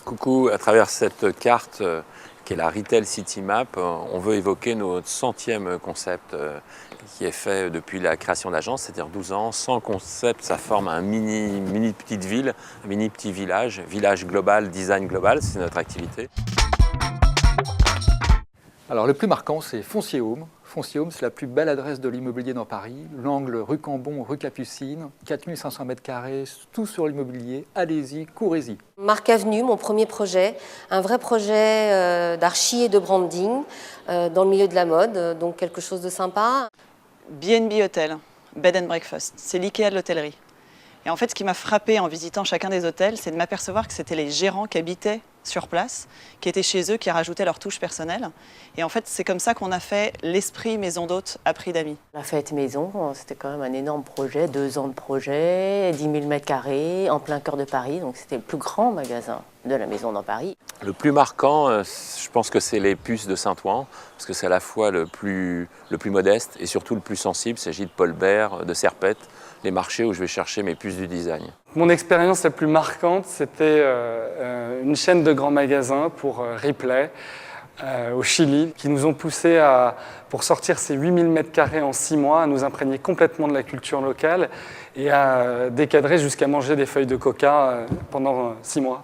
Coucou, à travers cette carte qui est la Retail City Map, on veut évoquer notre 100e concept qui est fait depuis la création de l'agence, c'est-à-dire 12 ans. 100 concepts, ça forme un mini petite ville, un mini petit village global, design global, c'est notre activité. Alors le plus marquant, c'est Foncier Home. Foncier Home, c'est la plus belle adresse de l'immobilier dans Paris. L'angle rue Cambon, rue Capucine, 4500 m², tout sur l'immobilier. Allez-y, courez-y. Marc Avenue, mon premier projet, un vrai projet d'archi et de branding dans le milieu de la mode, donc quelque chose de sympa. B&B Hotel, Bed and Breakfast, c'est l'IKEA de l'hôtellerie. Et en fait, ce qui m'a frappé en visitant chacun des hôtels, c'est de m'apercevoir que c'était les gérants qui habitaient sur place, qui étaient chez eux, qui rajoutaient leur touche personnelle. Et en fait, c'est comme ça qu'on a fait l'esprit maison d'hôte à prix d'amis. La fête maison, c'était quand même un énorme projet, 2 ans de projet, 10 000 m², en plein cœur de Paris. Donc c'était le plus grand magasin de la maison dans Paris. Le plus marquant, je pense que c'est les puces de Saint-Ouen, parce que c'est à la fois le plus modeste et surtout le plus sensible. Il s'agit de Paul Bert, de Serpette, les marchés où je vais chercher mes puces du design. Mon expérience la plus marquante, c'était une chaîne de grands magasins pour Ripley au Chili, qui nous ont poussés pour sortir ces 8000 m² en 6 mois, à nous imprégner complètement de la culture locale et à décadrer jusqu'à manger des feuilles de coca pendant 6 mois.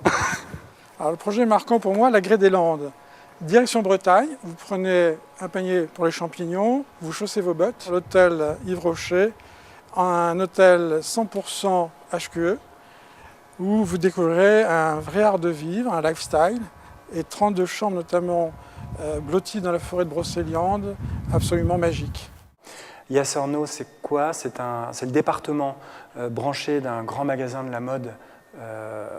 Alors, le projet marquant pour moi, la Grée des Landes. Direction Bretagne, vous prenez un panier pour les champignons, vous chaussez vos bottes. L'hôtel Yves Rocher, un hôtel 100% HQE, où vous découvrirez un vrai art de vivre, un lifestyle, et 32 chambres notamment blotties dans la forêt de Brocéliande, absolument magique. Yasserno, c'est quoi? C'est le département branché d'un grand magasin de la mode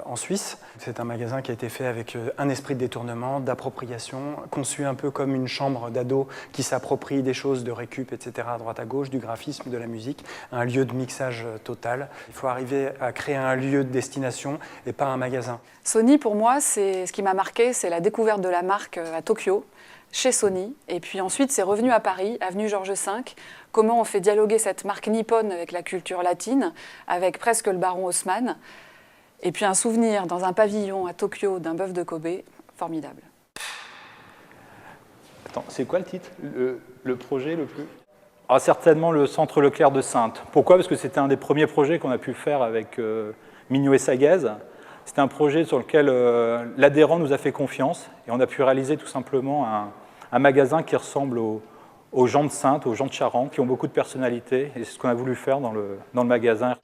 en Suisse. C'est un magasin qui a été fait avec un esprit de détournement, d'appropriation, conçu un peu comme une chambre d'ado qui s'approprie des choses de récup, etc., à droite à gauche, du graphisme, de la musique, un lieu de mixage total. Il faut arriver à créer un lieu de destination et pas un magasin. Sony, pour moi, ce qui m'a marqué, c'est la découverte de la marque à Tokyo, chez Sony. Et puis ensuite, c'est revenu à Paris, avenue Georges V. Comment on fait dialoguer cette marque nippone avec la culture latine, avec presque le baron Haussmann. Et puis un souvenir dans un pavillon à Tokyo d'un bœuf de Kobe, formidable. Attends, c'est quoi le titre, le projet le plus... Ah, certainement le Centre Leclerc de Saintes. Pourquoi? Parce que c'était un des premiers projets qu'on a pu faire avec Mignot et Sagaz. C'était un projet sur lequel l'adhérent nous a fait confiance et on a pu réaliser tout simplement un magasin qui ressemble aux gens de Saintes, aux gens de Charente, qui ont beaucoup de personnalité. Et c'est ce qu'on a voulu faire dans le magasin.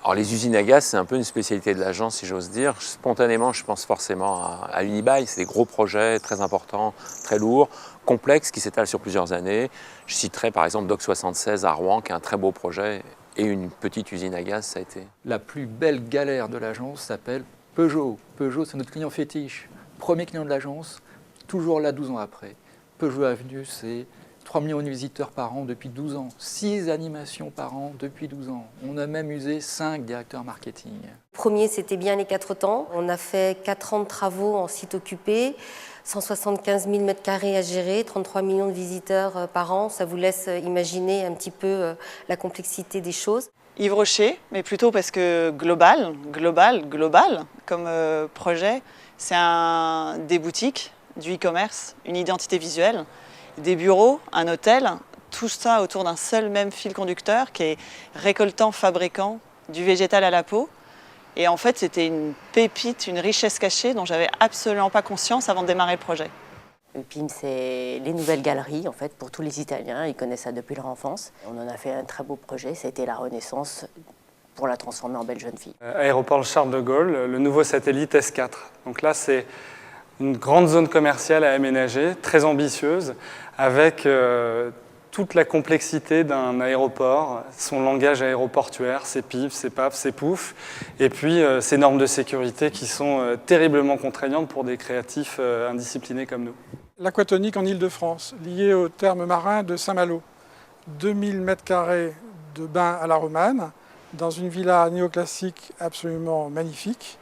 Alors les usines à gaz, c'est un peu une spécialité de l'agence, si j'ose dire. Spontanément, je pense forcément à Unibail. C'est des gros projets très importants, très lourds, complexes, qui s'étalent sur plusieurs années. Je citerai par exemple Doc 76 à Rouen, qui est un très beau projet, et une petite usine à gaz, ça a été. La plus belle galère de l'agence s'appelle Peugeot. Peugeot, c'est notre client fétiche. Premier client de l'agence, toujours là 12 ans après. Peugeot Avenue, c'est 3 millions de visiteurs par an depuis 12 ans, 6 animations par an depuis 12 ans. On a même usé 5 directeurs marketing. Le premier, c'était bien les 4 temps. On a fait 4 ans de travaux en site occupé, 175 000 m² à gérer, 33 millions de visiteurs par an. Ça vous laisse imaginer un petit peu la complexité des choses. Yves Rocher, mais plutôt parce que global comme projet, c'est des boutiques, du e-commerce, une identité visuelle, des bureaux, un hôtel, tout ça autour d'un seul même fil conducteur qui est récoltant, fabricant, du végétal à la peau. Et en fait, c'était une pépite, une richesse cachée dont j'avais absolument pas conscience avant de démarrer le projet. Le PIM, c'est les nouvelles galeries, en fait, pour tous les Italiens. Ils connaissent ça depuis leur enfance. On en a fait un très beau projet, c'était la Renaissance pour la transformer en belle jeune fille. Aéroport Charles de Gaulle, le nouveau satellite S4. Donc là, c'est une grande zone commerciale à aménager, très ambitieuse, avec toute la complexité d'un aéroport, son langage aéroportuaire, ses pifs, ses pafs, ses poufs, et puis ces normes de sécurité qui sont terriblement contraignantes pour des créatifs indisciplinés comme nous. L'aquatonique en Île-de-France, liée au terme marin de Saint-Malo. 2000 m² de bain à la romane, dans une villa néoclassique absolument magnifique.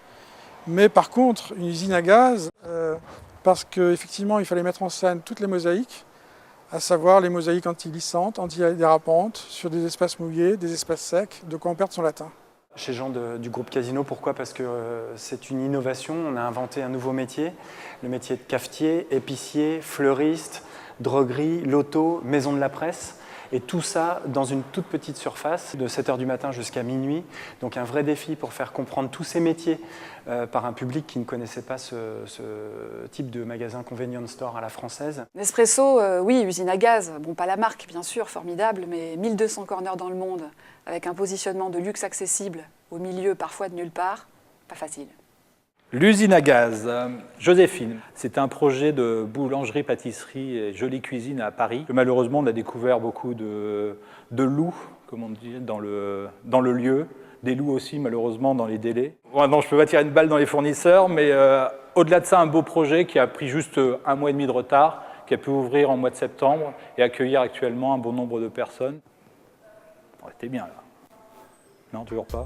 Mais par contre, une usine à gaz, parce qu'effectivement, il fallait mettre en scène toutes les mosaïques, à savoir les mosaïques anti-glissantes, anti-dérapantes, sur des espaces mouillés, des espaces secs, de quoi on perd son latin. Chez Jean du groupe Casino, pourquoi? Parce que c'est une innovation, on a inventé un nouveau métier, le métier de cafetier, épicier, fleuriste, droguerie, loto, maison de la presse. Et tout ça dans une toute petite surface, de 7h du matin jusqu'à minuit. Donc un vrai défi pour faire comprendre tous ces métiers par un public qui ne connaissait pas ce type de magasin convenience store à la française. Nespresso, oui, usine à gaz. Bon, pas la marque, bien sûr, formidable, mais 1200 corners dans le monde, avec un positionnement de luxe accessible, au milieu parfois de nulle part, pas facile. L'usine à gaz, Joséphine, c'est un projet de boulangerie, pâtisserie et jolie cuisine à Paris. Malheureusement, on a découvert beaucoup de loups, comme on dit, dans le lieu. Des loups aussi, malheureusement, dans les délais. Bon, non, je ne peux pas tirer une balle dans les fournisseurs, mais au-delà de ça, un beau projet qui a pris juste 1 mois et demi de retard, qui a pu ouvrir en mois de septembre et accueillir actuellement un bon nombre de personnes. On était bien là. Non, toujours pas.